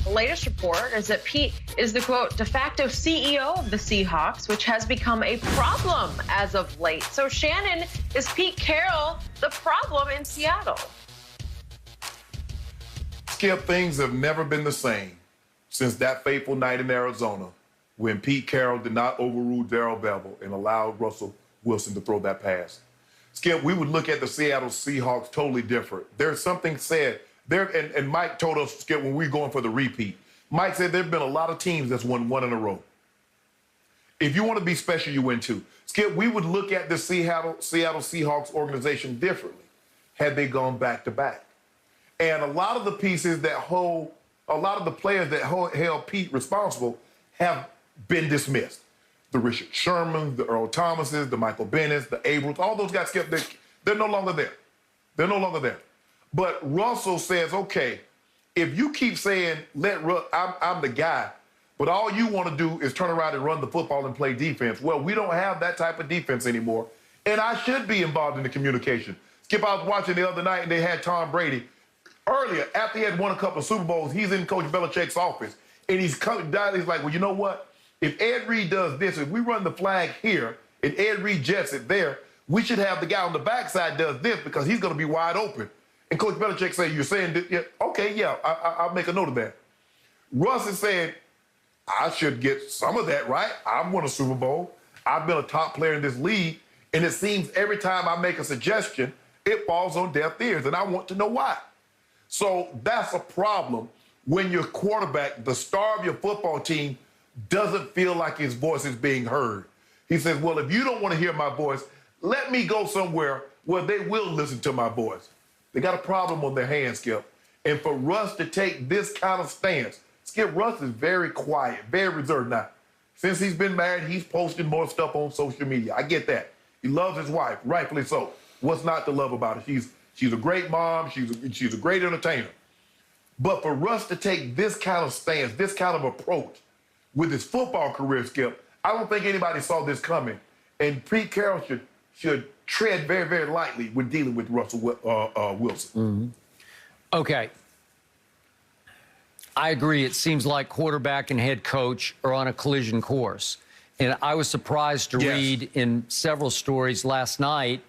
The latest report is that Pete is the, quote, de facto CEO of the Seahawks, which has become a problem as of late. So, Shannon, is Pete Carroll the problem in Seattle? Skip, things have never been the same since that fateful night in Arizona when Pete Carroll did not overrule Darrell Bevell and allowed Russell Wilson to throw that pass. Skip, we would look at the Seattle Seahawks totally different. There's something said there, and Mike told us, Skip, when we were going for the repeat, Mike said there have been a lot of teams that's won one in a row. If you want to be special, you win two. Skip, we would look at the Seattle Seahawks organization differently had they gone back to back. And a lot of the pieces that hold, a lot of the players that held Pete responsible have been dismissed. The Richard Shermans, the Earl Thomases, the Michael Bennett's, the Abrams, all those guys, they're no longer there. They're no longer there. But Russell says, okay, if you keep saying, I'm the guy, but all you want to do is turn around and run the football and play defense, well, we don't have that type of defense anymore, and I should be involved in the communication. Skip, I was watching the other night, and they had Tom Brady. Earlier, after he had won a couple of Super Bowls, he's in Coach Belichick's office, and he's coming down. He's like, well, you know what? If Ed Reed does this, if we run the flag here, and Ed Reed jets it there, we should have the guy on the backside does this because he's going to be wide open. And Coach Belichick say, you're saying this? Yeah, okay, yeah, I'll make a note of that. Russ is saying, I should get some of that, right? I've won a Super Bowl. I've been a top player in this league, and it seems every time I make a suggestion, it falls on deaf ears, and I want to know why. So that's a problem when your quarterback, the star of your football team, doesn't feel like his voice is being heard. He says, well, if you don't want to hear my voice, let me go somewhere where they will listen to my voice. They got a problem on their hands, Skip. And for Russ to take this kind of stance, Skip, Russ is very quiet, very reserved. Now, since he's been married, he's posting more stuff on social media. I get that. He loves his wife, rightfully so. What's not to love about it? She's a great mom. She's a great entertainer. But for Russ to take this kind of stance, this kind of approach with his football career, Skip, I don't think anybody saw this coming. And Pete Carroll should tread very, very lightly when dealing with Russell Wilson. Mm-hmm. Okay. I agree. It seems like quarterback and head coach are on a collision course. And I was surprised to read in several stories last night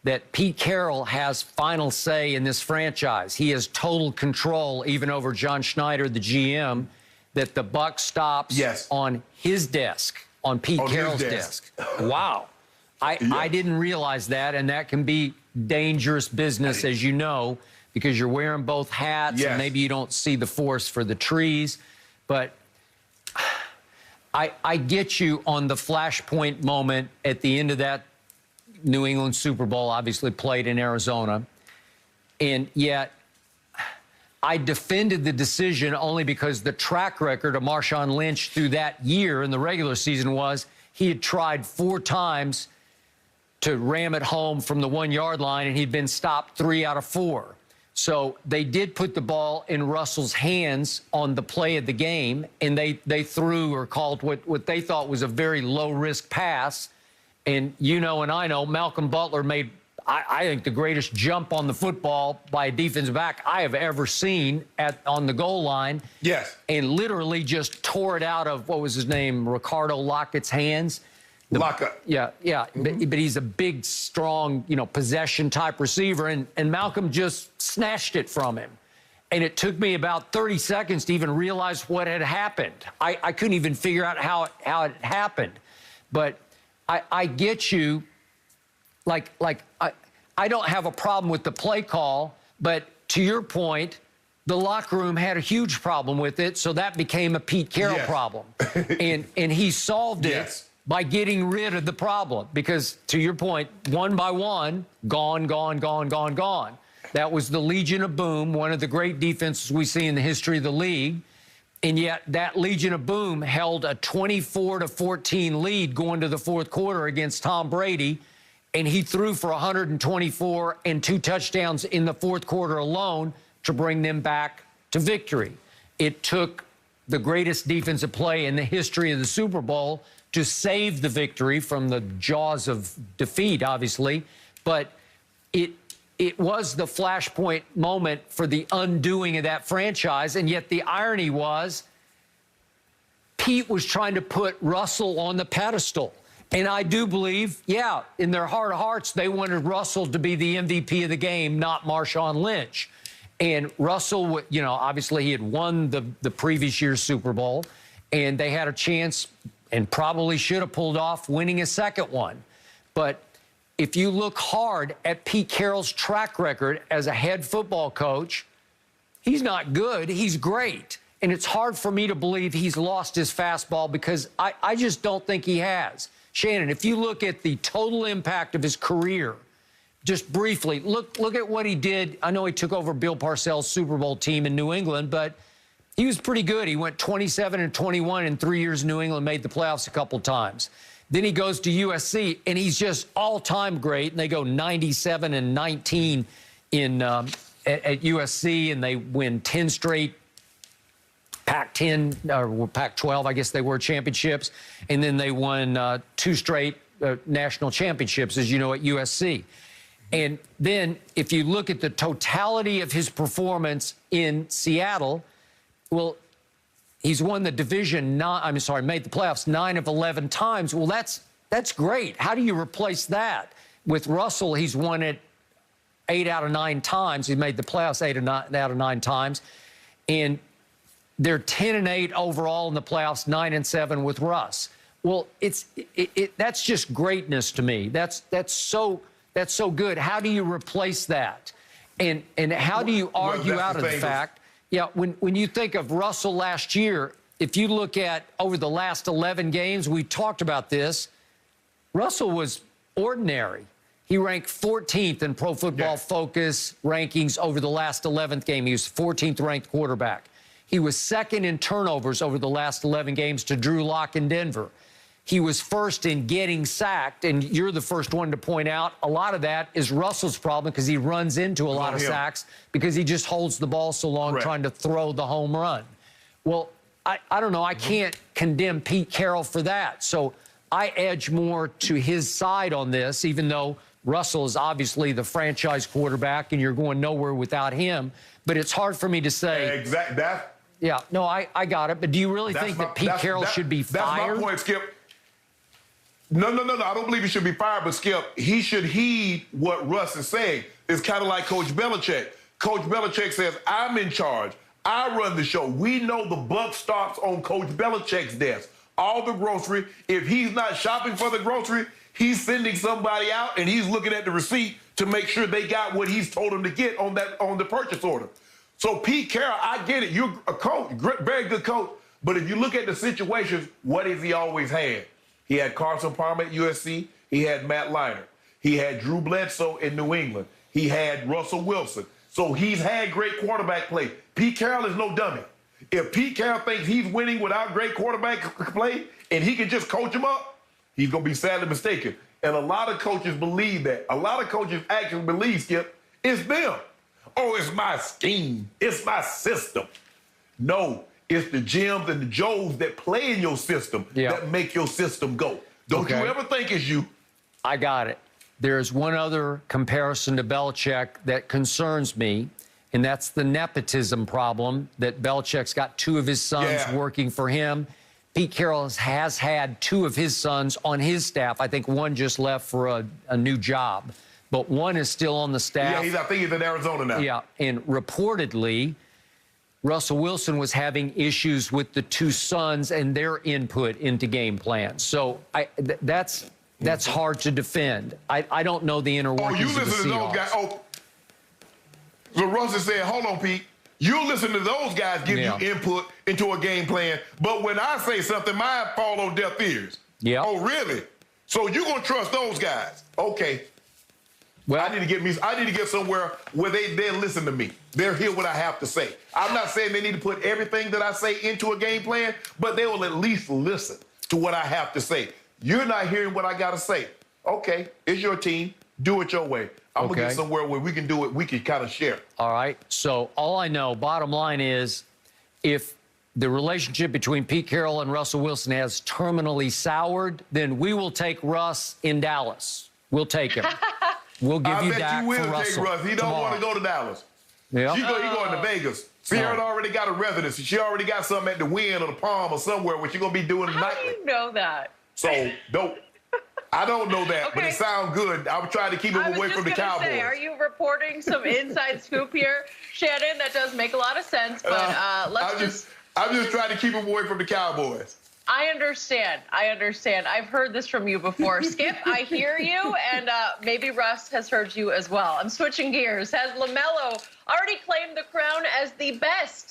that Pete Carroll has final say in this franchise. He has total control, even over John Schneider, the GM, that the buck stops on his desk, on Pete Carroll's desk. Wow. I didn't realize that, and that can be dangerous business, as you know, because you're wearing both hats, and maybe you don't see the forest for the trees. But I get you on the flashpoint moment at the end of that New England Super Bowl, obviously played in Arizona. And yet, I defended the decision only because the track record of Marshawn Lynch through that year in the regular season was he had tried 4 times to ram it home from the 1-yard line, and he'd been stopped 3 out of 4. So they did put the ball in Russell's hands on the play of the game, and they threw or called what they thought was a very low-risk pass. And you know and I know Malcolm Butler made, I think, the greatest jump on the football by a defensive back I have ever seen on the goal line. Yes. And literally just tore it out of, what was his name, Ricardo Lockett's hands. Lockett. Yeah. But he's a big, strong, possession-type receiver, and Malcolm just snatched it from him. And it took me about 30 seconds to even realize what had happened. I couldn't even figure out how it happened. But I get you. I don't have a problem with the play call, but to your point, the locker room had a huge problem with it, so that became a Pete Carroll problem. and he solved it by getting rid of the problem because, to your point, one by one, gone. That was the Legion of Boom, one of the great defenses we see in the history of the league. And yet that Legion of Boom held a 24-14 lead going to the fourth quarter against Tom Brady, and he threw for 124 and 2 touchdowns in the fourth quarter alone to bring them back to victory. It took the greatest defensive play in the history of the Super Bowl to save the victory from the jaws of defeat, obviously. But it was the flashpoint moment for the undoing of that franchise. And yet the irony was Pete was trying to put Russell on the pedestal. And I do believe, yeah, in their heart of hearts, they wanted Russell to be the MVP of the game, not Marshawn Lynch. And Russell, you know, obviously he had won the previous year's Super Bowl, and they had a chance and probably should have pulled off winning a second one. But if you look hard at Pete Carroll's track record as a head football coach, he's not good, he's great. And it's hard for me to believe he's lost his fastball because I just don't think he has. Shannon, if you look at the total impact of his career, just briefly, look at what he did. I know he took over Bill Parcells' Super Bowl team in New England, but he was pretty good. He went 27-21 in 3 years in New England, made the playoffs a couple times. Then he goes to USC, and he's just all-time great. And they go 97-19 in at USC, and they win 10 straight Pac-10 or Pac-12, I guess they were, championships. And then they won 2 straight national championships, as you know, at USC. And then if you look at the totality of his performance in Seattle, well, he's won the division, made the playoffs 9 of 11 times. Well, that's great. How do you replace that? With Russell, he's won it 8 out of 9 times. He made the playoffs 8 out of 9 times. And they're 10-8 overall in the playoffs, 9-7 with Russ. Well, that's just greatness to me. That's so good. How do you replace that? And how do you argue out of the fact? Yeah, when you think of Russell last year, if you look at over the last 11 games, we talked about this, Russell was ordinary. He ranked 14th in Pro Football Focus rankings over the last 11th game. He was 14th ranked quarterback. He was 2nd in turnovers over the last 11 games to Drew Lock in Denver. He was 1st in getting sacked, and you're the first one to point out a lot of that is Russell's problem because he runs into a lot of sacks because he just holds the ball so long trying to throw the home run. Well, I don't know. I can't condemn Pete Carroll for that. So I edge more to his side on this, even though Russell is obviously the franchise quarterback and you're going nowhere without him. But it's hard for me to say. Exactly. Yeah, no, I got it. But do you really think that Pete Carroll should be fired? That's my point, Skip. No. I don't believe he should be fired, but Skip, he should heed what Russ is saying. It's kind of like Coach Belichick. Coach Belichick says, I'm in charge. I run the show. We know the buck stops on Coach Belichick's desk. All the grocery. If he's not shopping for the grocery, he's sending somebody out and he's looking at the receipt to make sure they got what he's told them to get on the purchase order. So Pete Carroll, I get it. You're a coach, very good coach. But if you look at the situations, what has he always had? He had Carson Palmer at USC. He had Matt Leinart. He had Drew Bledsoe in New England. He had Russell Wilson. So he's had great quarterback play. Pete Carroll is no dummy. If Pete Carroll thinks he's winning without great quarterback play and he can just coach him up, he's going to be sadly mistaken. And a lot of coaches believe that. A lot of coaches actually believe, Skip, it's them. Oh, it's my scheme. It's my system. No. It's the Jims and the Joes that play in your system that make your system go. Don't you ever think it's you. I got it. There's one other comparison to Belichick that concerns me, and that's the nepotism problem that Belichick's got 2 of his sons working for him. Pete Carroll has had 2 of his sons on his staff. I think one just left for a new job, but one is still on the staff. Yeah, I think he's in Arizona now. Yeah, and reportedly, Russell Wilson was having issues with the 2 sons and their input into game plans. So that's hard to defend. I don't know the inner workings of the Seahawks. To those guys. Oh, so Russell said, hold on, Pete. You listen to those guys give you input into a game plan, but when I say something, mine fall on deaf ears. Yeah. Oh, really? So you're going to trust those guys? Okay. Well, I need to get somewhere where they'll listen to me. They'll hear what I have to say. I'm not saying they need to put everything that I say into a game plan, but they will at least listen to what I have to say. You're not hearing what I got to say. Okay, it's your team. Do it your way. I'm going to get somewhere where we can do it. We can kind of share. All right. So all I know, bottom line is, if the relationship between Pete Carroll and Russell Wilson has terminally soured, then we will take Russ in Dallas. We'll take him. We'll give you bet Dak you will for take Russell Russ. He don't want to go to Dallas. Yep. He going to Vegas. Sierra already got a residency. She already got something at the Wynn or the Palm or somewhere where she's going to be doing How nightly. do you know that? So, I don't know that, but it sounds good. I'm trying to keep him away from the Cowboys. Say, are you reporting some inside scoop here, Shannon? That does make a lot of sense, but I'm just trying to keep him away from the Cowboys. I understand. I've heard this from you before. Skip, I hear you, and maybe Russ has heard you as well. I'm switching gears. Has LaMelo already claimed the crown as the best